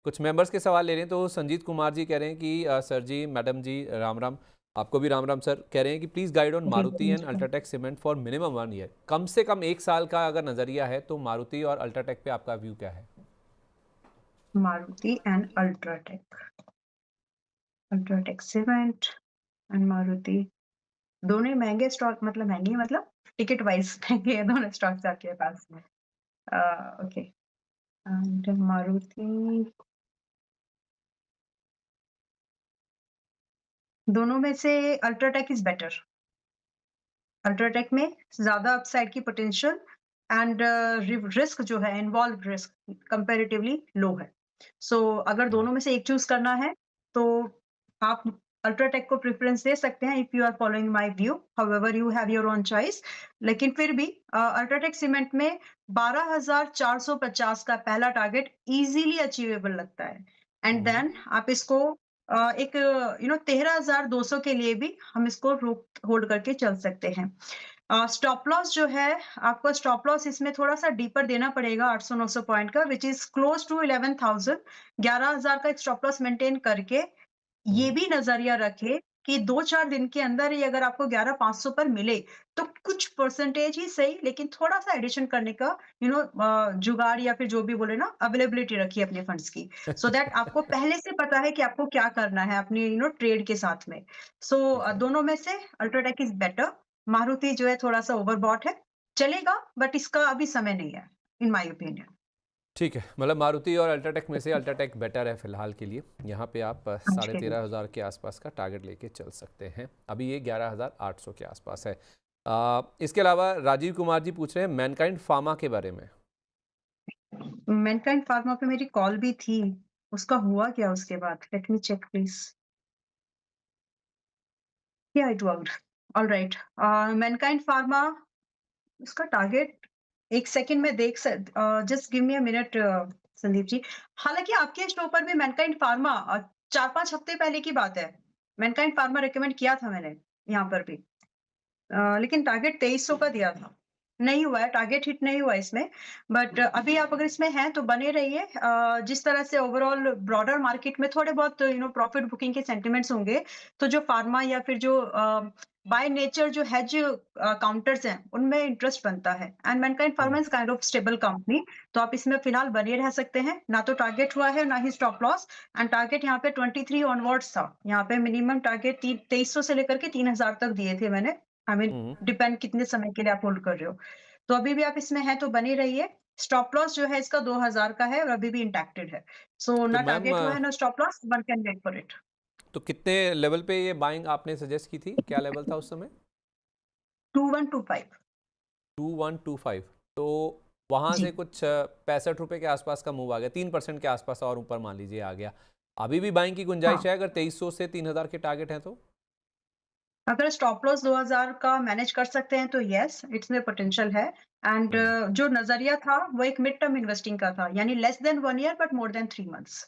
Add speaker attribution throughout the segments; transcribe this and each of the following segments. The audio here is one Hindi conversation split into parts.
Speaker 1: कुछ मेंबर्स के सवाल ले रहे हैं। तो संजीत कुमार जी कह रहे हैं कि सर जी, मैडम जी, राम राम। आपको भी राम राम सर। कह रहे हैं कि please guide on
Speaker 2: ji
Speaker 1: Maruti and
Speaker 2: नमस्कार।
Speaker 1: UltraTech cement for minimum 1 year. कम से कम 1 साल का अगर नज़रिया है तो मारुति और अल्ट्राटेक पे आपका व्यू क्या है?
Speaker 2: Maruti and UltraTech, UltraTech cement and Maruti, दोनों ही महंगे स्टॉक, मतलब महंगे मतलब टिकट वाइज महंगे है दोनों स्टॉक्स आपके पास में। ओके। एंड मारुति, दोनों में से अल्ट्राटेक इज बेटर। अल्ट्राटेक में ज्यादा अपसाइड की पोटेंशियल एंड रिस्क जो है, इन्वॉल्व रिस्क कंपैरेटिवली लो है। सो अगर दोनों में से एक चूज करना है तो आप अल्ट्राटेक को प्रेफरेंस दे सकते हैं if you are following my view. However you have your own choice. लेकिन फिर भी अल्ट्राटेक सीमेंट में 12,450 का पहला टारगेट इजीली अचीवेबल लगता है। And
Speaker 1: hmm.
Speaker 2: देन आप इसको एक 13,200 के लिए भी हम इसको रोक होल्ड करके चल सकते हैं। स्टॉप लॉस जो है, आपको स्टॉप लॉस इसमें थोड़ा-सा डीपर देना पड़ेगा 800-900 पॉइंट का, व्हिच इज़ क्लोज टू 11,000। 11,000 का एक स्टॉप लॉस मेंटेन करके ये
Speaker 1: हम्म।
Speaker 2: भी नज़रिया रखें कि 2-4 दिन के अंदर ही अगर आपको 11,500 पर मिले, तो कुछ परसेंटेज ही सही लेकिन थोड़ा-सा एडिशन करने का जुगाड़ या फिर जो भी बोले ना, अवेलेबिलिटी रखिए अपने फंड्स की। सो दैट आपको पहले से पता है कि आपको क्या करना है अपनी ट्रेड के साथ में।
Speaker 1: ठीक है।
Speaker 2: दोनों में से अल्ट्राटेक इज़ बेटर। मारुति जो है थोड़ा-सा ओवरबॉट है, चलेगा बट इसका अभी समय नहीं है, इन माय ओपिनियन।
Speaker 1: ठीक है, मतलब मारुति और अल्ट्राटेक में से अल्ट्राटेक बेटर है फिलहाल के लिए। यहाँ पे आप
Speaker 2: आज
Speaker 1: साढ़े
Speaker 2: के लिए।
Speaker 1: तेरह हज़ार के आसपास का टारगेट लेके चल सकते हैं। अभी ये 11,800 के आसपास है। इसके अलावा राजीव कुमार जी पूछ रहे हैं मैनकाइंड फार्मा के बारे में।
Speaker 2: मैनकाइंड फार्मा पे मेरी कॉल भी थी, उसका हुआ क्या उसके बाद? Let me check please. या it worked. Alright. Mankind pharma, उसका टारगेट 1 सेकंड में just give me a minute Sandeep ji. हालाँकि आपके शो पर भी मैनकाइंड फार्मा 4-5 हफ्ते पहले की बात है। मैनकाइंड फार्मा रिकमेंड किया था मैंने यहाँ पर भी। लेकिन टारगेट 2300 का दिया था। नहीं हुआ है, टारगेट हिट नहीं हुआ इसमें। बट अभी आप अगर इसमें हैं तो बने रहिए। जिस तरह से ओवरऑल ब्रॉडर मार्केट में थोड़े बहुत प्रॉफिट बुकिंग के सेंटिमेंट्स होंगे, तो जो फार्मा या फिर जो बाय नेचर जो हेज काउंटर्स हैं, उनमें इंटरेस्ट बनता है। And Mankind pharma is kind of stable company. तो आप इसमें फिलहाल बने रह सकते हैं। ना तो टारगेट हुआ है, ना ही स्टॉप लॉस। एंड टारगेट यहाँ पे 23 ऑनवर्ड्स था। यहाँ पे मिनिमम टारगेट 2300 से लेकर के 3000 तक दिए थे मैंने। I mean
Speaker 1: hmm.
Speaker 2: डिपेंड कितने समय के लिए आप होल्ड कर रहे हो। तो अभी भी आप इसमें हैं तो बने रहिए। स्टॉप लॉस जो है इसका 2000 का है और अभी भी इंटैक्टेड है। सो
Speaker 1: तो
Speaker 2: ना
Speaker 1: मैम,
Speaker 2: टारगेट हुआ है, ना stop loss, one can wait for it.
Speaker 1: तो कितने लेवल पे ये बाइंग आपने सजेस्ट की थी? क्या लेवल था उस समय?
Speaker 2: 2125।
Speaker 1: 2125। तो वहाँ
Speaker 2: जी।
Speaker 1: से कुछ 65 रुपये के आसपास का मूव आ गया, 3% के आसपास और ऊपर मान लीजिए आ गया। अभी भी बाइंग की गुंजाइश
Speaker 2: हाँ,
Speaker 1: है अगर 2300 से 3000 के टारगेट हैं तो?
Speaker 2: अगर स्टॉप लॉस 2000 का मैनेज कर सकते हैं तो येस, इसमें पोटेंशियल है। एंड
Speaker 1: हम्म।
Speaker 2: जो नज़रिया था वो एक मिड टर्म इन्वेस्टिंग का था, यानी less than 1 year but more than 3 months.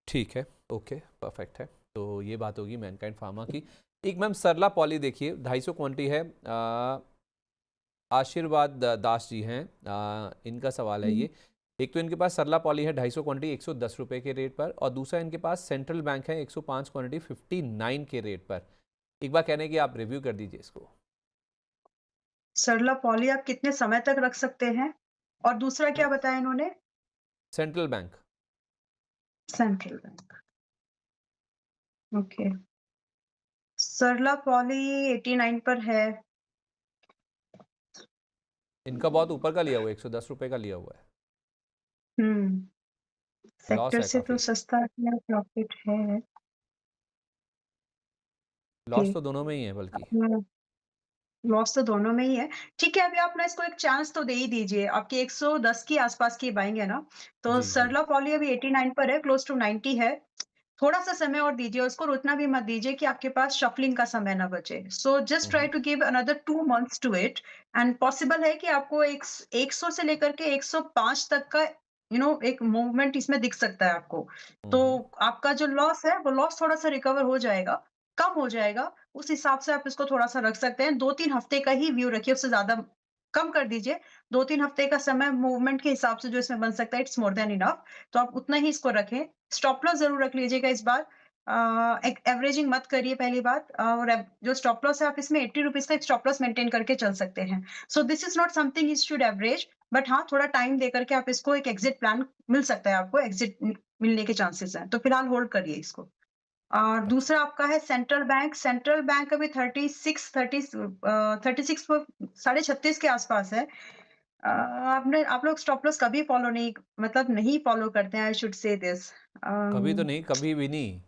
Speaker 1: ठीक है, ओके, परफेक्ट है। तो ये बात होगी मैनकाइंड फार्मा की। एक मैम सरला पॉली देखिए, 250 क्वांटिटी है। आशीर्वाद दास जी हैं, इनका सवाल है
Speaker 2: हुँ।
Speaker 1: ये। एक तो इनके पास सरला पॉली है 250 क्वांटिटी 110 रुपये के रेट पर, और दूसरा इनके पास सेंट्रल बैंक है 105 क्वांटिटी 59 के रेट पर। एक बार कहने की आप रिव्यू कर दीजिए इसको।
Speaker 2: सरला पॉली आप कितने समय तक रख सकते हैं? और दूसरा क्या बताया इन्होंने?
Speaker 1: Central bank.
Speaker 2: Central bank. Okay. Sarla poly 89 पर है।
Speaker 1: इनका बहुत ऊपर का लिया हुआ है, 110 रुपये का लिया हुआ है।
Speaker 2: हुँ।
Speaker 1: लॉस
Speaker 2: सेक्टर
Speaker 1: है
Speaker 2: से तो
Speaker 1: काफ़ी।
Speaker 2: सस्ता है, प्रॉफिट है। ओके।
Speaker 1: लॉस तो दोनों में ही है बल्कि।
Speaker 2: लॉस तो दोनों में ही है। ठीक है, अभी आप ना इसको एक चांस तो दे ही दीजिए। आपकी 110 के आस-पास की बाइंग है ना? तो
Speaker 1: जी जी।
Speaker 2: सरला पॉली अभी 89 पर है, क्लोज़ टू 90 है। थोड़ा-सा समय और दीजिए, उसको रुकना भी मत दीजिए कि आपके पास शफलिंग का समय ना बचे। So just try
Speaker 1: hmm.
Speaker 2: To give another 2 months to it. And possible है कि आपको 100 से लेकर के 105 तक का एक मूवमेंट इसमें दिख सकता है आपको। तो
Speaker 1: हम्म।
Speaker 2: आपका जो लॉस है, वो लॉस थोड़ा-सा रिकवर हो जाएगा, कम हो जाएगा। उस हिसाब से आप इसको थोड़ा-सा रख सकते हैं। 2-3 हफ्ते का ही व्यू रखिए, उससे ज़्यादा कम कर दीजिए, 2-3 हफ्ते का समय मूवमेंट के हिसाब से जो इसमें बन सकता है, इट्स मोर देन इनफ। तो आप उतना ही इसको रखें। स्टॉप लॉस ज़रूर रख लीजिएगा इस बार। एक एवरेजिंग मत करिए पहली बात, और जो स्टॉप लॉस है आप इसमें ₹80 का एक स्टॉप लॉस मेंटेन करके चल सकते हैं। So this is not something you should average, but हाँ, थोड़ा टाइम दे करके आप इसको एक एग्ज़िट प्लान मिल सकता है आपको, एग्ज़िट मिलने के चांसेस हैं। तो फिलहाल होल्ड करिए इसको।
Speaker 1: अच्छा।
Speaker 2: दूसरा आपका है सेंट्रल बैंक अभी 36 प साढ़े 36 के आसपास है। आप लोग स्टॉप लॉस कभी फॉलो नहीं, मतलब नहीं फॉलो करते हैं, आई शुड से दिस।
Speaker 1: कभी तो नहीं, कभी भी नहीं।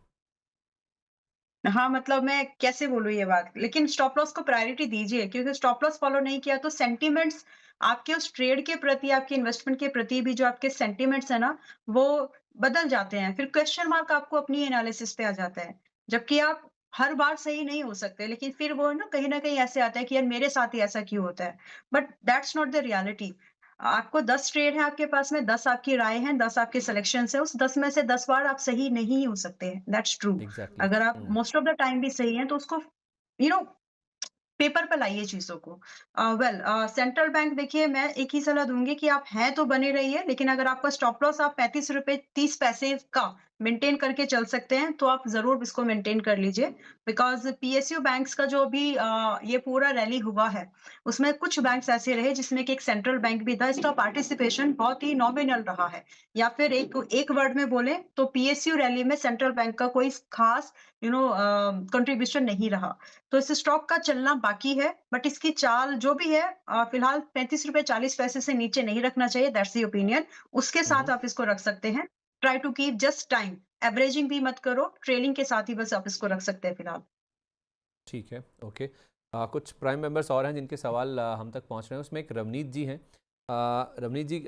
Speaker 2: हाँ, मतलब मैं कैसे बोलूँ ये बात? लेकिन स्टॉप लॉस को प्रायोरिटी दीजिए, क्योंकि स्टॉप लॉस फॉलो नहीं किया तो सेंटीमेंट्स आपके उस ट्रेड के प्रति, आपके इन्वेस्टमेंट के प्रति भी जो आपके सेंटीमेंट्स हैं ना, वो बदल जाते हैं। फिर क्वेश्चन मार्क आपको अपनी एनालिसिस पे आ जाता है। जबकि आप हर बार सही नहीं हो सकते, लेकिन फिर वो ना कहीं न कहीं ऐसे आता है कि यार मेरे साथ ही ऐसा क्यों होता है? But that's not the reality. आपको 10 ट्रेड है आपके पास में, 10 आपकी राय हैं, 10 आपके सिलेक्शंस हैं, उस 10 में से 10 बार आप सही नहीं हो सकते, दैट्स ट्रू।
Speaker 1: एग्ज़ैक्टली।
Speaker 2: अगर आप
Speaker 1: हुँ।
Speaker 2: मोस्ट ऑफ द टाइम भी सही हैं, तो उसको यू नो पेपर पे लाइए चीज़ों को। सेंट्रल बैंक देखिए, मैं एक ही सलाह दूँगी कि आप हैं तो बने रहिए, लेकिन अगर आपका स्टॉप लॉस आप ₹35 30 पैसे का मेंटेन करके चल सकते हैं, तो आप ज़रूर इसको मेंटेन कर लीजिए। बिकॉज़ पीएसयू बैंक्स का जो अभी ये पूरा रैली हुआ है, उसमें कुछ बैंक्स ऐसे रहे जिसमें कि एक सेंट्रल बैंक भी था। इसका पार्टिसिपेशन बहुत ही नॉमिनल रहा है, या फिर एक एक वर्ड में बोलें तो पीएसयू रैली में सेंट्रल बैंक का कोई खास कंट्रीब्यूशन नहीं रहा। तो इस स्टॉक का चलना बाकी है, बट इसकी चाल जो भी है फिलहाल ₹35 40 पैसे से नीचे नहीं रखना चाहिए, दैट्स द ओपिनियन। उसके
Speaker 1: हुँ,
Speaker 2: साथ
Speaker 1: हुँ।
Speaker 2: आप इसको रख सकते हैं। Try to keep just time, averaging भी मत करो, ट्रेलिंग के साथ ही बस आप इसको रख सकते हैं फिलहाल।
Speaker 1: ठीक है, ओके। कुछ प्राइम मेंबर्स और हैं जिनके सवाल हम तक पहुंच रहे हैं, उसमें एक रवनीत जी हैं। रवनीत जी,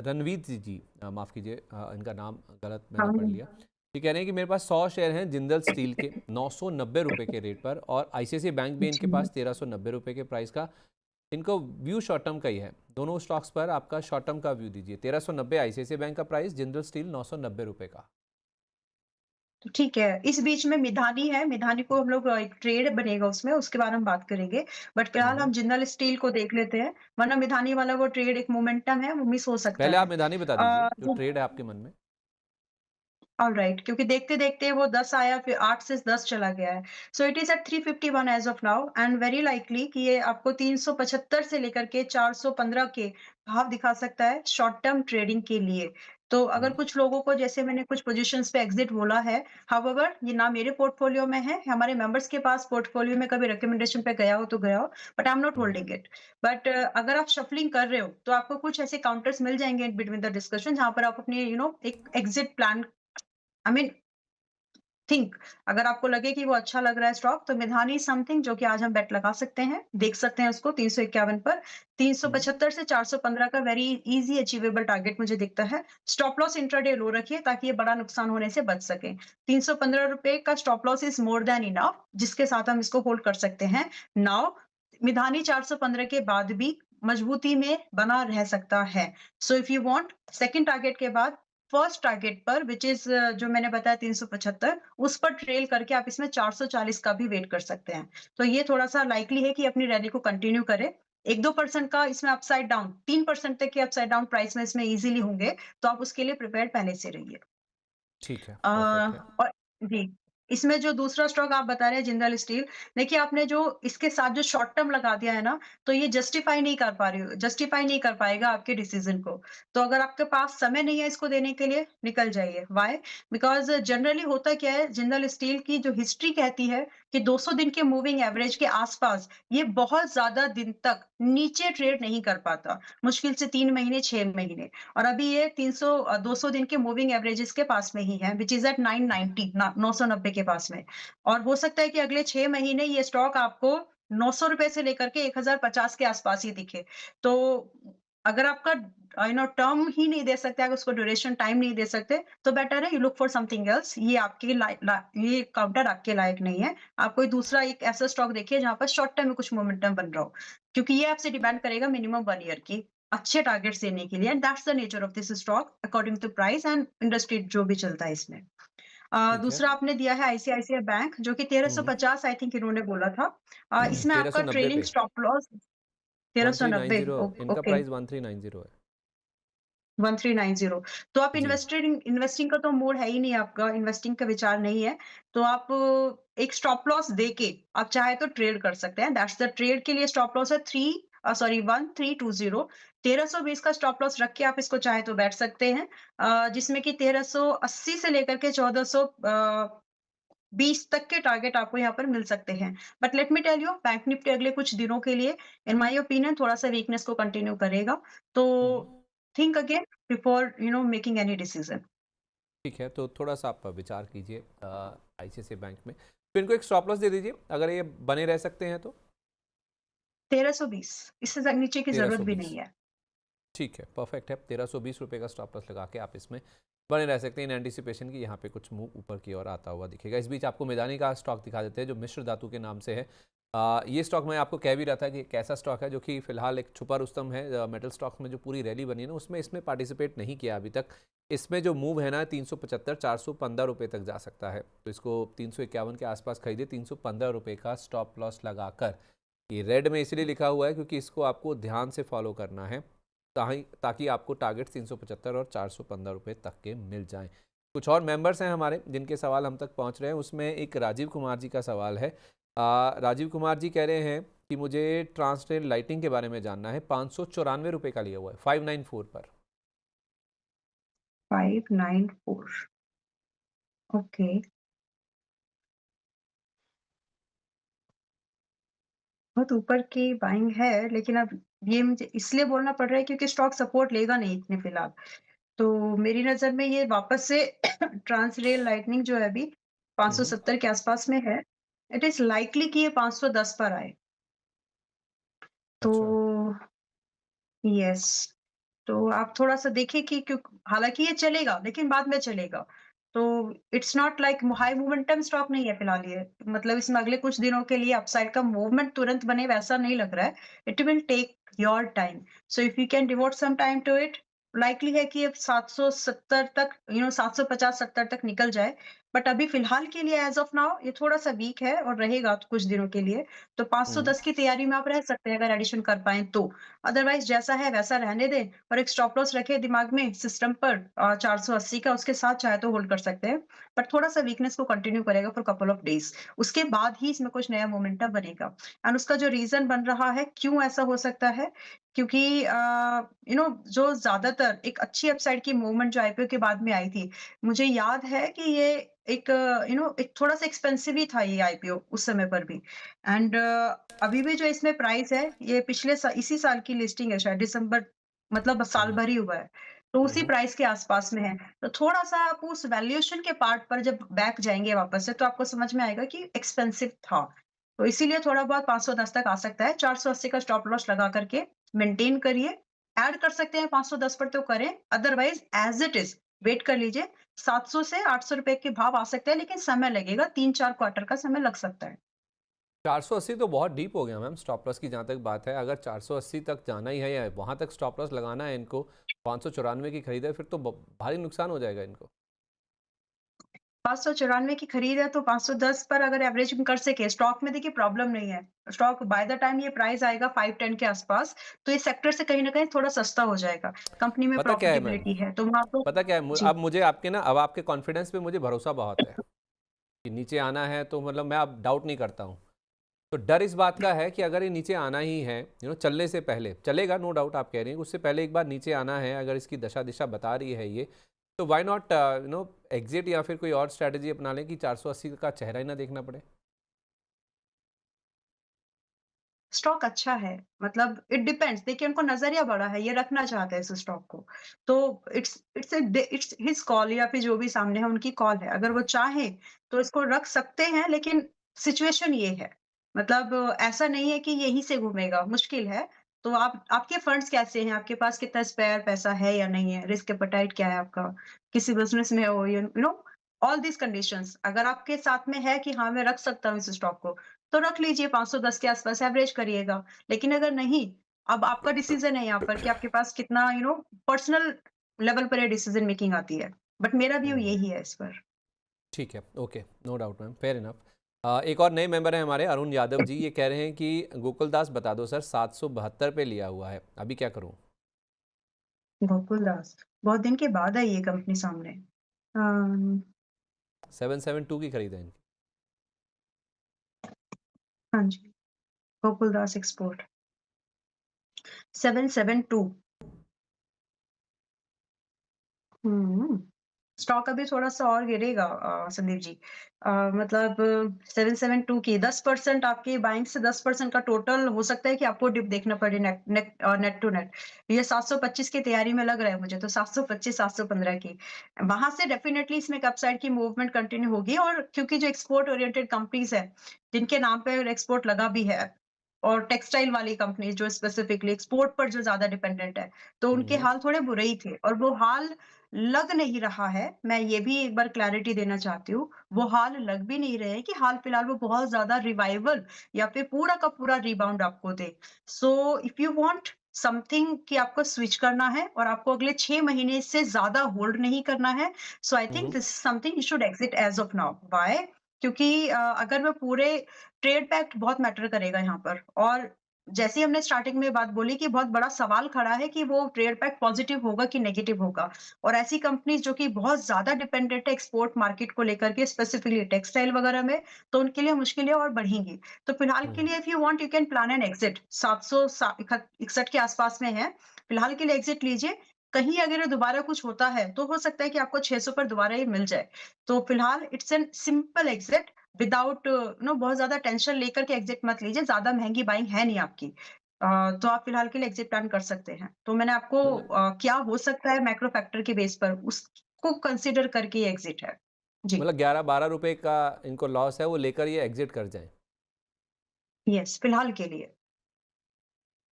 Speaker 1: रणवीत जी, माफ़ कीजिए, इनका नाम गलत
Speaker 2: हाँ,
Speaker 1: मैंने पढ़ लिया। ये कह रहे हैं कि मेरे पास 100 शेयर हैं जिंदल स्टील के ₹990 के रेट पर, और आईसीआईसीआई बैंक भी इनके
Speaker 2: जी।
Speaker 1: पास ₹1390 के प्राइस का। इनको व्यू शॉर्ट टर्म का ही है। दोनों स्टॉक्स पर आपका शॉर्ट टर्म का व्यू दीजिए। 1390 आईसीआईसीआई बैंक का प्राइस, जिंदल स्टील ₹990 का।
Speaker 2: तो ठीक है, इस बीच में मिधानी है, मिधानी को हम लोग एक ट्रेड बनेगा उसमें, उसके बारे में बात करेंगे। बट फिलहाल
Speaker 1: हम्म।
Speaker 2: हम जिंदल स्टील को देख लेते हैं, वरना मिधानी वाला वो ट्रेड एक मोमेंटम है, वो मिस हो सकता
Speaker 1: पहले आप
Speaker 2: है।
Speaker 1: मैदानी बता दीजिए, जो
Speaker 2: जो
Speaker 1: ट्रेड है आपके मन में।
Speaker 2: ऑलराइट, क्योंकि देखते-देखते वो 10 आया, फिर 8 से 10 चला गया है। So it is at 351 as of now, and very likely कि ये आपको 375 से लेकर के 415 के भाव दिखा सकता है शॉर्ट टर्म ट्रेडिंग के लिए। तो अगर
Speaker 1: हम्म।
Speaker 2: कुछ लोगों को, जैसे मैंने कुछ पोज़ीशंस पे एग्ज़िट बोला है, हाउएवर ये ना मेरे पोर्टफोलियो में है, हमारे मेंबर्स के पास पोर्टफोलियो में कभी रिकमेंडेशन पे गया हो तो गया हो, but I am not
Speaker 1: hmm.
Speaker 2: Holding it. But अगर आप शफलिंग कर रहे हो, तो आपको कुछ ऐसे काउंटर्स मिल जाएँगे इन बिटवीन द डिस्कशन, जहाँ पर आप अपनी एक exit plan, I mean think, अगर आपको लगे कि वो अच्छा लग रहा है स्टॉक, तो मिधानी समथिंग जो कि आज हम बेट लगा सकते हैं, देख सकते हैं उसको 351 पर।
Speaker 1: हम्म।
Speaker 2: 375 से 415 का वेरी ईज़ी अचीवेबल टारगेट मुझे दिखता है। स्टॉप लॉस इंट्राडे लो रखिए ताकि ये बड़ा नुकसान होने से बच सके। ₹315 का stop loss is more than enough, जिसके साथ हम इसको होल्ड कर सकते हैं। नाउ मिधानी 415 के बाद भी मजबूती में बना रह सकता है। सो if you want second target के बाद फर्स्ट टारगेट पर, व्हिच इज़ जो मैंने बताया 375, उस पर ट्रेल करके आप इसमें 440 का भी वेट कर सकते हैं। तो ये थोड़ा-सा लाइकली है कि अपनी रैली को कंटिन्यू करे। 1-2% का इसमें अपसाइड डाउन, 3% तक के अपसाइड डाउन प्राइस में इसमें ईज़िली होंगे, तो आप उसके लिए प्रिपेयर्ड पहले से रहिए।
Speaker 1: ठीक है,
Speaker 2: अ,
Speaker 1: परफेक्ट है।
Speaker 2: और जी, इसमें जो दूसरा स्टॉक आप बता रहे हैं जिंदल स्टील, देखिए आपने जो इसके साथ जो शॉर्ट टर्म लगा दिया है ना, तो ये जस्टिफाई नहीं कर पाएगा आपके डिसीजन को। तो अगर आपके पास समय नहीं है इसको देने के लिए, निकल जाइए। व्हाई? बिकॉज़ जनरली होता क्या है, जिंदल स्टील की जो हिस्ट्री कहती है कि 200 दिन के मूविंग एवरेज के आस-पास ये बहुत ज़्यादा दिन तक नीचे ट्रेड नहीं कर पाता। मुश्किल से 3 महीने, 6 महीने। और अभी ये 200 दिन के मूविंग एवरेजेस के पास में ही है, व्हिच इज़ एट 990 ना 990 के पास में। और हो सकता है कि अगले 6 महीने ये स्टॉक आपको ₹900 से लेकर के 1050 के आस-पास ही दिखे। तो अगर आपका टर्म ही नहीं दे सकते, अगर उसको ड्यूरेशन टाइम नहीं दे सकते, तो बेटर है you look for something else. ये आपके ये काउंटर आपके लायक नहीं है। आप कोई दूसरा एक ऐसा स्टॉक देखिए जहाँ पर शॉर्ट टर्म में कुछ मोमेंटम बन रहा हो। क्योंकि ये आपसे डिपेंड करेगा मिनिमम 1 ईयर की अच्छे टारगेट्स देने के लिए, and that's the nature of this stock according to price and industry जो भी चलता है इसमें।
Speaker 1: ठीक है।
Speaker 2: दूसरा आपने दिया है आईसीआईसीआई बैंक, जो कि
Speaker 1: हम्म।
Speaker 2: 1350 आई थिंक इन्होंने बोला था। इसमें
Speaker 1: तेरह
Speaker 2: आपका
Speaker 1: सौ नब्बे
Speaker 2: ट्रेलिंग
Speaker 1: पे।
Speaker 2: Stop loss 1390।
Speaker 1: 1390, इनका
Speaker 2: ओके,
Speaker 1: प्राइस 1390 है।
Speaker 2: 1390। तो आप
Speaker 1: जी।
Speaker 2: इन्वेस्टिंग का तो मूड है ही नहीं आपका, इन्वेस्टिंग का विचार नहीं है। तो आप एक स्टॉप लॉस देके आप चाहे तो ट्रेड कर सकते हैं। दैट्स द ट्रेड के लिए स्टॉप लॉस है 1320। 1320 का स्टॉप लॉस रख के आप इसको चाहे तो बैठ सकते हैं। जिसमें कि 1380 से लेकर के 1420 तक के टारगेट आपको यहाँ पर मिल सकते हैं। But let me tell you, bank Nifty अगले कुछ दिनों के लिए इन माय ओपिनियन थोड़ा-सा वीकनेस को कंटिन्यू करेगा। तो
Speaker 1: हुँ।
Speaker 2: Think again before making any decision.
Speaker 1: ठीक है, तो थोड़ा-सा आप विचार कीजिए आईसीआईसीआई बैंक में। तो इनको एक स्टॉप लॉस दे दीजिए, अगर ये बने रह सकते हैं तो?
Speaker 2: 1320 इससे नीचे की जरूरत भी
Speaker 1: 1320।
Speaker 2: नहीं है।
Speaker 1: ठीक है, परफेक्ट है। 1320 रुपये का स्टॉप लॉस लगा के आप इसमें बने रह सकते हैं इन एंटिसिपेशन की यहाँ पे कुछ मूव ऊपर की ओर आता हुआ दिखेगा। इस बीच आपको मैदानी का स्टॉक दिखा देते हैं जो मिश्र धातु के नाम से है। ये स्टॉक मैं आपको कह भी रहा था कि एक ऐसा स्टॉक है जो कि फिलहाल एक छुपा रुस्तम है। मेटल स्टॉक्स में जो पूरी रैली बनी है ना, उसमें इसमें पार्टिसिपेट नहीं किया अभी तक। इसमें जो मूव है ना 375 415 रुपये तक जा सकता है, तो इसको 351 के आसपास खरीदे 315 रुपये का स्टॉप लॉस लगाकर। ये रेड में इसलिए लिखा हुआ है क्योंकि इसको आपको ध्यान से फॉलो करना है ताकि आपको टारगेट 375 और 415 रुपये तक के मिल जाएं। कुछ और मेंबर्स हैं हमारे जिनके सवाल हम तक पहुंच रहे हैं, उसमें एक राजीव कुमार जी का सवाल है। राजीव कुमार जी कह रहे हैं कि मुझे ट्रांसरेल लाइटिंग के बारे में जानना है। 594 रुपये का लिया हुआ है 594 पर।
Speaker 2: 594। ओके, बहुत ऊपर की बाइंग है, लेकिन अब ये मुझे इसलिए बोलना पड़ रहा है क्योंकि स्टॉक सपोर्ट लेगा नहीं इतने फिलहाल। तो मेरी नज़र में ये वापस से ट्रांस रेल लाइटनिंग जो है अभी
Speaker 1: हम्म,
Speaker 2: 570 के आसपास में है। इट इज़ लाइकली कि ये 510 पर आए। तो
Speaker 1: अच्छा।
Speaker 2: यस, तो आप थोड़ा-सा देखिए कि क्यों, हालाँकि ये चलेगा, लेकिन बाद में चलेगा। तो it's not like high momentum stock नहीं है फिलहाल ये। मतलब इसमें अगले कुछ दिनों के लिए अपसाइड का मूवमेंट तुरंत बने वैसा नहीं लग रहा है। It will take your time. So if you can devote some time to it, likely है कि ये 770 तक 750-70 तक निकल जाए। बट अभी फिलहाल के लिए एज़ ऑफ नाउ ये थोड़ा-सा वीक है और रहेगा कुछ दिनों के लिए। तो
Speaker 1: हम्म,
Speaker 2: 510 की तैयारी में आप रह सकते हैं अगर एडिशन कर पाएँ तो। अदरवाइज़ जैसा है वैसा रहने दें और एक स्टॉप लॉस रखें दिमाग में सिस्टम पर 480 का, उसके साथ चाहे तो होल्ड कर सकते हैं। बट थोड़ा-सा वीकनेस को कंटिन्यू करेगा फॉर कपल ऑफ डेज़। उसके बाद ही इसमें कुछ नया मोमेंटम बनेगा। एंड उसका जो रीज़न बन रहा है, क्यों ऐसा हो सकता है? क्योंकि जो ज़्यादातर एक अच्छी अपसाइड की मूवमेंट जो आईपीओ के बाद में आई थी, मुझे याद है कि ये एक एक थोड़ा-सा एक्सपेंसिव ही था ये आईपीओ उस समय पर भी। एंड अभी भी जो इसमें प्राइस है, ये पिछले इसी साल की लिस्टिंग है शायद दिसंबर, मतलब साल
Speaker 1: हम्म,
Speaker 2: भर ही हुआ है। तो उसी
Speaker 1: हम्म।
Speaker 2: प्राइस के आस-पास में है। तो थोड़ा-सा आप उस वैल्यूएशन के पार्ट पर जब बैक जाएँगे वापस से, तो आपको समझ में आएगा कि एक्सपेंसिव था। तो इसीलिए थोड़ा बहुत 510 तक आ सकता है। 480 का स्टॉप लॉस लगा करके मेंटेन करिए। ऐड कर सकते हैं 510 पर तो करें, otherwise as it is wait कर लीजिए। 700 से 800 रुपए के भाव आ सकते हैं, लेकिन समय लगेगा, 3-4 क्वार्टर का समय लग सकता है।
Speaker 1: 480 तो बहुत डीप हो गया मैम स्टॉप लॉस की। जहाँ तक बात है, अगर 480 तक जाना ही है या वहाँ तक स्टॉप लॉस लगाना है इनको, 594 की खरीद है, फिर तो भारी नुकसान हो जाएगा इनको।
Speaker 2: 594 की खरीद है तो 510 पर अगर एवरेजिंग कर सके, स्टॉक में देखिए प्रॉब्लम नहीं है। स्टॉक बाय द टाइम ये प्राइस आएगा 510 के आसपास, तो इस सेक्टर से कहीं न कहीं थोड़ा सस्ता हो जाएगा। कंपनी में
Speaker 1: पता क्या है मैम,
Speaker 2: प्रॉफिटेबिलिटी है, तो वहाँ तो
Speaker 1: पता क्या है
Speaker 2: जी।
Speaker 1: अब मुझे आपके ना, अब आपके कॉन्फिडेंस पे मुझे भरोसा बहुत है कि नीचे आना है, तो मतलब मैं अब डाउट नहीं करता हूँ। तो डर इस बात का है कि अगर ये नीचे आना ही है, चलने से पहले चलेगा, नो डाउट आप कह रही हैं, उससे पहले एक बार नीचे आना है, अगर इसकी दशा दिशा बता रही है ये, तो व्हाई नॉट एग्जिट या फिर कोई और स्ट्रैटेजी अपना लें कि 480 का चेहरा ही ना देखना पड़े।
Speaker 2: स्टॉक अच्छा है, मतलब इट डिपेंड्स, देखिए उनको नज़रिया बड़ा है, ये रखना चाहते हैं इस स्टॉक को। तो इट्स हिज़ कॉल, या फिर जो भी सामने है उनकी कॉल है। अगर वो चाहें तो इसको रख सकते हैं, लेकिन सिचुएशन ये है। मतलब ऐसा नहीं है कि यहीं से घूमेगा, मुश्किल है। तो आप, आपके फंड्स कैसे हैं? आपके पास कितना स्पेयर पैसा है या नहीं है? रिस्क एपेटाइट क्या है आपका? किसी बिज़नेस में हो, ऑल दीज़ कंडीशंस अगर आपके साथ में है कि हाँ, मैं रख सकता हूँ इस स्टॉक को, तो रख लीजिए 510 के आसपास एवरेज करिएगा। लेकिन अगर नहीं, अब आपका डिसीज़न है यहाँ पर कि आपके पास कितना पर्सनल लेवल पर ये डिसीज़न मेकिंग आती है। बट मेरा व्यू
Speaker 1: हम्म,
Speaker 2: यही है इस पर।
Speaker 1: ठीक है, okay, no doubt ma'am, fair enough. एक और नए मेंबर हैं हमारे, अरुण यादव जी। ये कह रहे हैं कि गोकुलदास बता दो सर, 772 पे लिया हुआ है, अभी क्या करूं?
Speaker 2: गोकुलदास, बहुत दिन के बाद आई ये कंपनी सामने। अम,
Speaker 1: 772 की खरीदें इनकी।
Speaker 2: हाँ जी, गोकुलदास एक्सपोर्ट 772। हुँ। स्टॉक अभी थोड़ा-सा और गिरेगा संदीप जी। मतलब 772 की 10% आपकी बाइंग से 10% का टोटल हो सकता है कि आपको डिप देखना पड़े नेट टू नेट। ये 725 की तैयारी में लग रहा है मुझे तो 725 715 की। वहाँ से डेफिनिटली इसमें एक अपसाइड की मूवमेंट कंटिन्यू होगी और क्योंकि जो एक्सपोर्ट ओरिएंटेड कंपनीज़ हैं, जिनके नाम पे एक्सपोर्ट लगा भी है और टेक्सटाइल वाली कंपनी जो स्पेसिफिकली एक्सपोर्ट पर जो ज़्यादा डिपेंडेंट है, तो उनके
Speaker 1: हम्म।
Speaker 2: हाल थोड़े बुरे ही थे और वो हाल लग नहीं रहा है, मैं ये भी एक बार क्लैरिटी देना चाहती हूँ, वो हाल लग भी नहीं रहे हैं कि हाल-फिलहाल वो बहुत ज़्यादा रिवाइवल या फिर पूरा का पूरा रिबाउंड आपको दे। So if you want something कि आपको स्विच करना है और आपको अगले 6 महीने से ज़्यादा होल्ड नहीं करना है, so I think
Speaker 1: hmm.
Speaker 2: This is something you should exit as of now. Why? क्योंकि अगर मैं पूरे ट्रेड पैक्ट बहुत मैटर करेगा यहाँ पर और जैसे ही हमने स्टार्टिंग में बात बोली कि बहुत बड़ा सवाल खड़ा है कि वो ट्रेड पैक्ट पॉजिटिव होगा कि नेगेटिव होगा। और ऐसी कंपनीज़ जो कि बहुत ज़्यादा डिपेंडेंट है एक्सपोर्ट मार्केट को लेकर के स्पेसिफिकली टेक्सटाइल वगैरह में, तो उनके लिए मुश्किलें और बढ़ेंगी। तो फिलहाल के
Speaker 1: हम्म।
Speaker 2: लिए if you want you can plan an exit 700 सा इकहत 61 के आसपास में है। फिलहाल के लिए एक्सिट लीजिए। कहीं अगर ये दोबारा कुछ होता है, तो हो सकता है कि आपको 600 पर दोबारा ये मिल जाए। तो फिलहाल it's an simple exit without बहुत ज़्यादा टेंशन लेकर के एक्सिट मत लीजिए, ज़्यादा महँगी बाइंग है नहीं आपकी। तो आप फिलहाल के लिए एग्ज़िट प्लान कर सकते हैं। तो मैंने आपको
Speaker 1: मतलब
Speaker 2: क्या हो सकता है मैक्रो फैक्टर के बेस पर उसको कंसीडर करके ये एग्ज़िट है। जी,
Speaker 1: मतलब 11-12 रुपए का इनको लॉस है, वो लेकर ये एग्जिट कर जाएं।
Speaker 2: यस फिलहाल के लिए।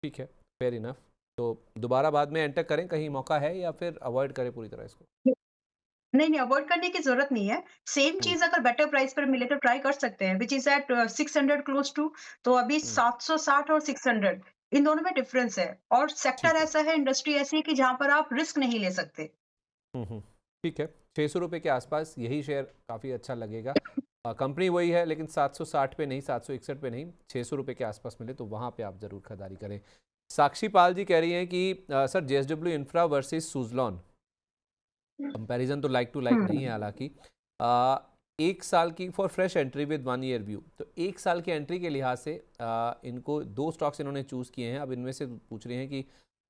Speaker 1: ठीक है, फेयर इनफ। तो दोबारा बाद में एंटर करें, कहीं मौका है, या फिर अवॉइड करें पूरी तरह इसको?
Speaker 2: नहीं, नहीं अवॉइड करने की ज़रूरत नहीं है। सेम
Speaker 1: हम्म।
Speaker 2: चीज़ अगर बेटर प्राइस पर मिले तो ट्राई कर सकते हैं which is at 600 close to. तो अभी
Speaker 1: हम्म।
Speaker 2: 760 और 600 इन दोनों में डिफरेंस है और सेक्टर
Speaker 1: ठीक है।
Speaker 2: ऐसा है, इंडस्ट्री ऐसी है कि जहाँ पर आप रिस्क नहीं ले सकते।
Speaker 1: हम्म। ठीक है, 600 रुपये के आसपास यही शेयर काफ़ी अच्छा लगेगा। कंपनी वही है, लेकिन 760 पे नहीं, 761 पे नहीं, 600 रुपये के आसपास मिले तो वहाँ पे आप ज़रूर खरीदारी करें। साक्षी पाल जी कह रही हैं कि sir, JSW infra versus Suzlon, comparison तो लाइक टू लाइक नहीं है
Speaker 2: हुँ।
Speaker 1: हालांकि। आ, एक साल की for fresh entry with 1 year view, तो एक साल की एंट्री के लिहाज से इनको दो स्टॉक्स इन्होंने चूज़ किए हैं। अब इनमें से पूछ रहे हैं कि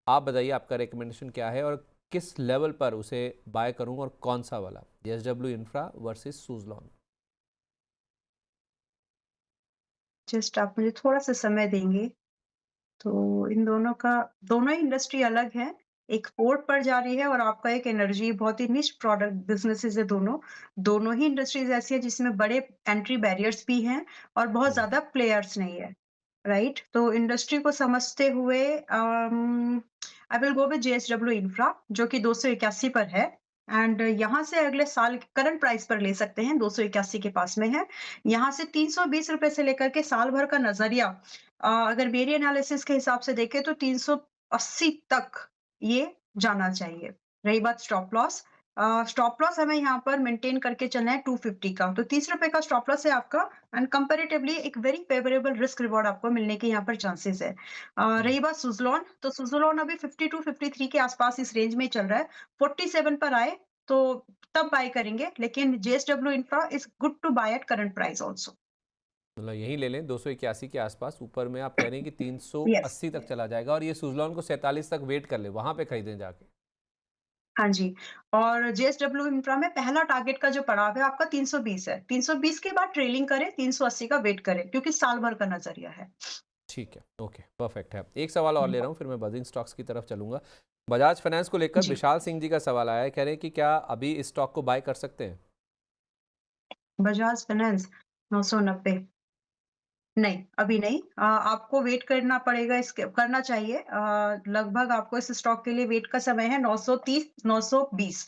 Speaker 1: आप बताइए आपका रिकमेंडेशन क्या है और किस लेवल पर उसे बाय करूं और कौन सा वाला, JSW infra versus Suzlon.
Speaker 2: Just आप मुझे थोड़ा-सा समय देंगे? तो इन दोनों का दोनों ही इंडस्ट्री अलग है। एक पोर्ट पर जा रही है और आपका एक एनर्जी बहुत ही निश प्रोडक्ट बिज़नेसेज़ है दोनों। दोनों ही इंडस्ट्रीज़ ऐसी है जिसमें बड़े एंट्री बैरियर्स भी हैं और बहुत
Speaker 1: हम्म।
Speaker 2: ज़्यादा प्लेयर्स नहीं है, राइट? तो इंडस्ट्री को समझते हुए I will go with JSW infra जो कि 281 पर है एंड यहाँ से अगले साल करंट प्राइस पर ले सकते हैं, 281 के पास में है। यहाँ से ₹320 से लेकर के साल भर का नज़रिया अगर मेरी एनालिसिस के हिसाब से देखें तो 380 तक ये जाना चाहिए। रही बात स्टॉप लॉस हमें यहाँ पर मेंटेन करके चलना है 250 का। तो ₹30 का स्टॉप लॉस है आपका एंड कंपैरेटिवली एक वेरी फेवरेबल रिस्क रिवॉर्ड आपको मिलने के यहाँ पर चांसेस है।
Speaker 1: हम्म।
Speaker 2: रही बात सुज़लॉन, तो सुज़लॉन अभी 52-53 के आसपास इस रेंज में ही चल रहा है। 47 पर आए तो तब बाय करेंगे, लेकिन JSW infra is good to buy at current price also.
Speaker 1: मतलब यहीं ले लें 281 के आसपास। ऊपर में आप कह रहे हैं कि
Speaker 2: यस।
Speaker 1: 380 तक चला जाएगा और ये सुजलॉन को 47 तक वेट कर ले, वहां पे खरीदें जाके।
Speaker 2: हाँ जी, और जेएसडब्ल्यू इंफ्रा में पहला टारगेट का जो पड़ाव है आपका 320 है। 320 के बाद ट्रेलिंग करें, 380 का वेट करें क्योंकि साल भर का नज़रिया है।
Speaker 1: ठीक है, ओके, परफेक्ट है। एक सवाल और
Speaker 2: हुँ,
Speaker 1: ले रहा हूँ, फिर मैं बजिंग स्टॉक्स की तरफ चलूंगा। बजाज फाइनेंस को लेकर
Speaker 2: जी,
Speaker 1: विशाल सिंह जी का सवाल आया है, कह रहे हैं कि क्या अभी इस स्टॉक को बाय कर सकते हैं?
Speaker 2: बजाज फाइनेंस 990 नहीं, अभी नहीं। आपको वेट करना पड़ेगा इसके करना चाहिए लगभग आपको इस स्टॉक के लिए वेट का समय है 930 920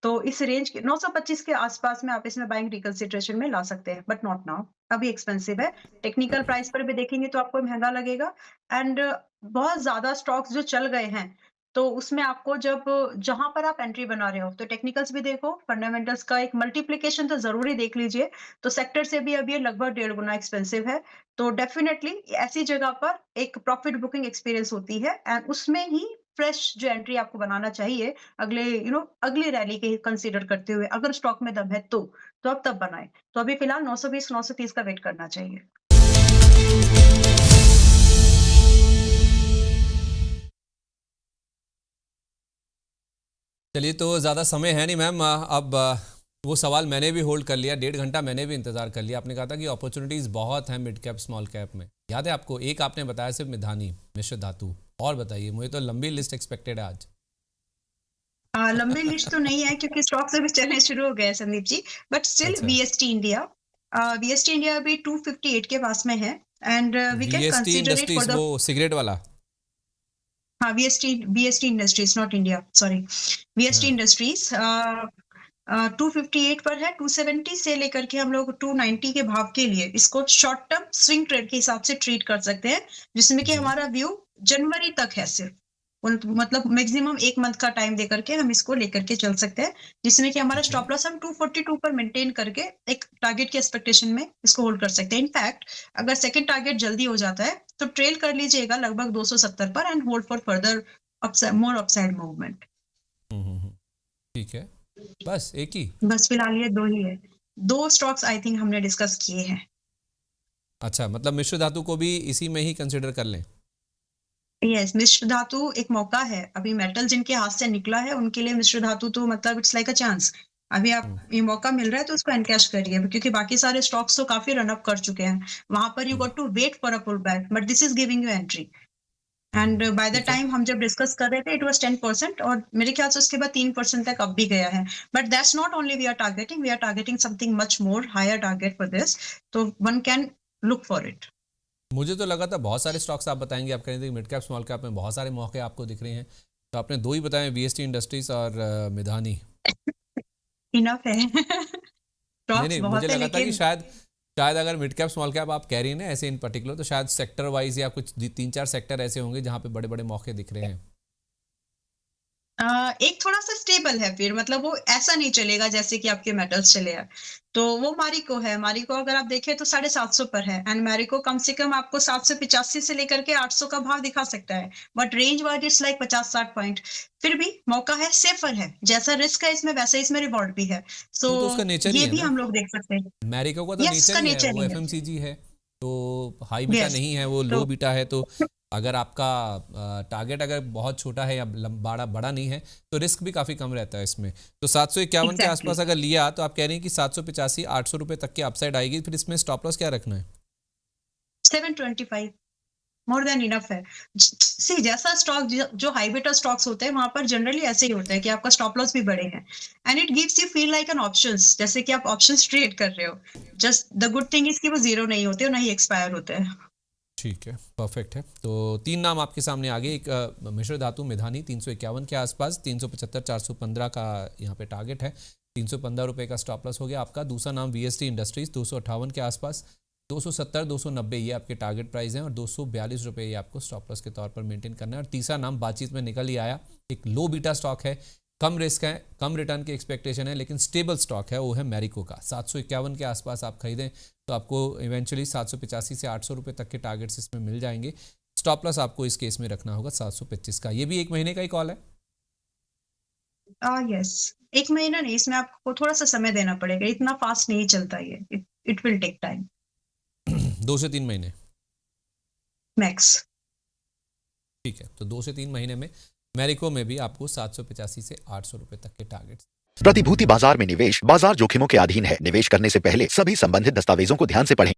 Speaker 2: तो इस रेंज के 925 के आसपास में आप इसमें बाइंग रिकंसिडरेशन में ला सकते हैं, बट नॉट नाउ अभी एक्सपेंसिव है। टेक्निकल प्राइस पर भी देखेंगे तो आपको महँगा लगेगा एंड बहुत ज़्यादा स्टॉक्स जो चल गए हैं तो उसमें आपको जब जहाँ पर आप एंट्री बना रहे हो, तो टेक्निकल्स भी देखो, फंडामेंटल्स का एक मल्टीप्लिकेशन तो ज़रूरी देख लीजिए। तो सेक्टर से भी अब ये लगभग 1.5 गुना एक्सपेंसिव है। तो डेफ़िनेटली ऐसी जगह पर एक प्रॉफिट बुकिंग एक्सपीरियंस होती है एंड उसमें ही फ्रेश जो एंट्री आपको बनाना चाहिए, अगले अगली रैली के कंसीडर करते हुए, अगर स्टॉक में दम है तो आप तब बनाएँ। तो अभी फिलहाल 920-930 का वेट करना चाहिए।
Speaker 1: चलिए, तो ज़्यादा समय है नहीं मैम। अब वो सवाल मैंने भी होल्ड कर लिया, 1.5 घंटा मैंने भी इंतज़ार कर लिया। आपने कहा था कि अपॉर्चुनिटीज़ बहुत हैं मिड कैप स्मॉल कैप में, याद है आपको? एक आपने बताया सिर्फ मिधानी, मिश्र धातु, और बताइए, मुझे तो लंबी लिस्ट एक्सपेक्टेड है आज।
Speaker 2: लंबी लिस्ट तो नहीं है क्योंकि स्टॉक्स अभी चलने शुरू हो गए हैं संदीप जी, बट स्टिल
Speaker 1: अच्छा,
Speaker 2: वीएसटी इंडिया अभी 258 के पास में है and we can
Speaker 1: VST
Speaker 2: consider it for
Speaker 1: industries,
Speaker 2: the
Speaker 1: वो सिगरेट वाला?
Speaker 2: हाँ VST industries not India sorry VST
Speaker 1: हाँ,
Speaker 2: इंडस्ट्रीज 258 पर है। 270 से लेकर के हम लोग 290 के भाव के लिए इसको शॉर्ट टर्म स्विंग ट्रेड के हिसाब से ट्रीट कर सकते हैं, जिसमें कि
Speaker 1: जी,
Speaker 2: हमारा व्यू जनवरी तक है सिर्फ। मतलब मैक्सिमम 1 मंथ का टाइम देकर के हम इसको लेकर के चल सकते हैं, जिसमें कि हमारा
Speaker 1: ठीक है।
Speaker 2: स्टॉप लॉस हम 242 पर मेंटेन करके एक टारगेट के एक्सपेक्टेशन में इसको होल्ड कर सकते हैं। इनफैक्ट अगर सेकंड टारगेट जल्दी हो जाता है, तो ट्रेल कर लीजिएगा लगभग 270 पर and hold for further more upside movement.
Speaker 1: ठीक है, बस एक ही?
Speaker 2: बस फिलहाल ये 2 ही है। 2 स्टॉक्स आई थिंक हमने डिस्कस किए हैं।
Speaker 1: अच्छा, मतलब मिश्र धातु को भी इसी में ही कंसिडर कर लें?
Speaker 2: यस, मिश्र धातु एक मौका है। अभी मेटल जिनके हाथ से निकला है, उनके लिए मिश्र धातु तो मतलब इट्स लाइक अ चांस। अभी आप
Speaker 1: हुँ,
Speaker 2: ये मौका मिल रहा है तो उसको एनकैश करिए क्योंकि बाकी सारे स्टॉक्स तो काफ़ी रन अप कर चुके हैं। वहाँ पर you
Speaker 1: hmm,
Speaker 2: got to wait for a pull back but this is giving you entry and buy the
Speaker 1: ठीक है।
Speaker 2: टाइम हम जब डिस्कस कर रहे थे इट वाज़ 10% और मेरे ख्याल से उसके बाद 3% तक अप भी गया है। But that's not only we are targeting something much more higher target for this, तो one can look for it.
Speaker 1: मुझे तो लगा था बहुत सारे स्टॉक्स आप बताएंगे, आप कह रहे थे मिड कैप स्मॉल कैप में बहुत सारे मौके आपको दिख रहे हैं, तो आपने दो ही बताए, वीएसटी इंडस्ट्रीज और मिधानी।
Speaker 2: इनफ है।
Speaker 1: नहीं
Speaker 2: स्टॉक्स
Speaker 1: नहीं, मुझे
Speaker 2: बहुत है
Speaker 1: लगा था कि
Speaker 2: लेकिन
Speaker 1: शायद शायद अगर मिड कैप स्मॉल कैप आप कह रही हैं ना ऐसे इन पर्टिकुलर, तो शायद सेक्टर वाइज या कुछ 3-4 सेक्टर ऐसे होंगे जहाँ पे बड़े बड़े मौके दिख रहे हैं।
Speaker 2: एक थोड़ा-सा स्टेबल है फिर मतलब वो ऐसा नहीं चलेगा जैसे कि आपके मेटल्स चले हैं। तो वो मैरिको है, मैरिको अगर आप देखें तो 750 पर है एंड मैरिको कम से कम आपको 785 से लेकर के 800 का भाव दिखा सकता है। But range wise it's like 50-60 point. फिर भी मौका है, सेफर है। जैसा रिस्क है इसमें वैसे इसमें रिवॉर्ड भी है। सो
Speaker 1: तो उसका नेचर ही
Speaker 2: ये
Speaker 1: है
Speaker 2: भी
Speaker 1: ना,
Speaker 2: हम लोग देख सकते हैं।
Speaker 1: मैरिको का तो
Speaker 2: यस,
Speaker 1: नेचर
Speaker 2: इसका
Speaker 1: ही है,
Speaker 2: नेचर
Speaker 1: वो
Speaker 2: ही है।
Speaker 1: एफएमसीजी है, तो हाई बीटा
Speaker 2: यस,
Speaker 1: नहीं है, वो लो
Speaker 2: तो
Speaker 1: बीटा है। तो अगर आपका टारगेट अगर बहुत छोटा है या बड़ा बड़ा नहीं है, तो रिस्क भी काफ़ी कम रहता है इसमें। तो 751 के
Speaker 2: एग्ज़ैक्टली
Speaker 1: आसपास अगर लिया, तो आप कह रहे हैं कि 785 800 रुपये तक की अपसाइड आएगी, फिर इसमें स्टॉप लॉस क्या रखना है?
Speaker 2: 725 मोर देन इनफ है। सी जैसा स्टॉक जो हाई बीटा स्टॉक्स होते हैं वहां पर जनरली ऐसे ही होता है कि आपका स्टॉप लॉस भी बड़े हैं and it gives you feel like an options, जैसे कि आप ऑप्शंस ट्रेड कर रहे हो। Just the good thing is कि वो जीरो नहीं होते और ना ही एक्सपायर होते हैं।
Speaker 1: ठीक है, परफेक्ट है। तो 3 नाम आपके सामने आ गए। एक मिश्र धातु मिधानी 351 के आसपास, 375 415 का यहाँ पे टारगेट है, 315 रुपये का स्टॉप लॉस हो गया आपका। दूसरा नाम वीएसटी इंडस्ट्रीज 258 के आसपास, 270 290 ये आपके टारगेट प्राइस हैं, और 242 रुपये ये आपको स्टॉप लॉस के तौर पर मेंटेन करना है। और तीसरा नाम बातचीत में निकल ही आया, एक लो बीटा स्टॉक है, कम रिस्क है, कम रिटर्न की एक्सपेक्टेशन है, लेकिन स्टेबल स्टॉक है, वो है मैरिको का। 751 के आसपास आप खरीदें तो आपको इवेंचुअली 785 से 800 रुपये तक के टारगेट्स इसमें मिल जाएंगे। स्टॉप लॉस आपको इस केस में रखना होगा 725 का। ये भी 1 महीने का ही कॉल है।
Speaker 2: यस, एक महीना नहीं, इसमें आपको थोड़ा सा समय देना पड़ेगा, इतना फास्ट नहीं चलता ये, इट विल टेक टाइम
Speaker 1: 2 से 3 महीने।
Speaker 2: मैक्स।
Speaker 1: ठीक है, तो 2 से 3 महीने में मैरिको में भी आपको 785 से 800 रुपये तक के टारगेट्स।
Speaker 3: प्रतिभूति बाजार में निवेश बाजार जोखिमों के अधीन है। निवेश करने से पहले सभी संबंधित दस्तावेजों को ध्यान से पढ़ें।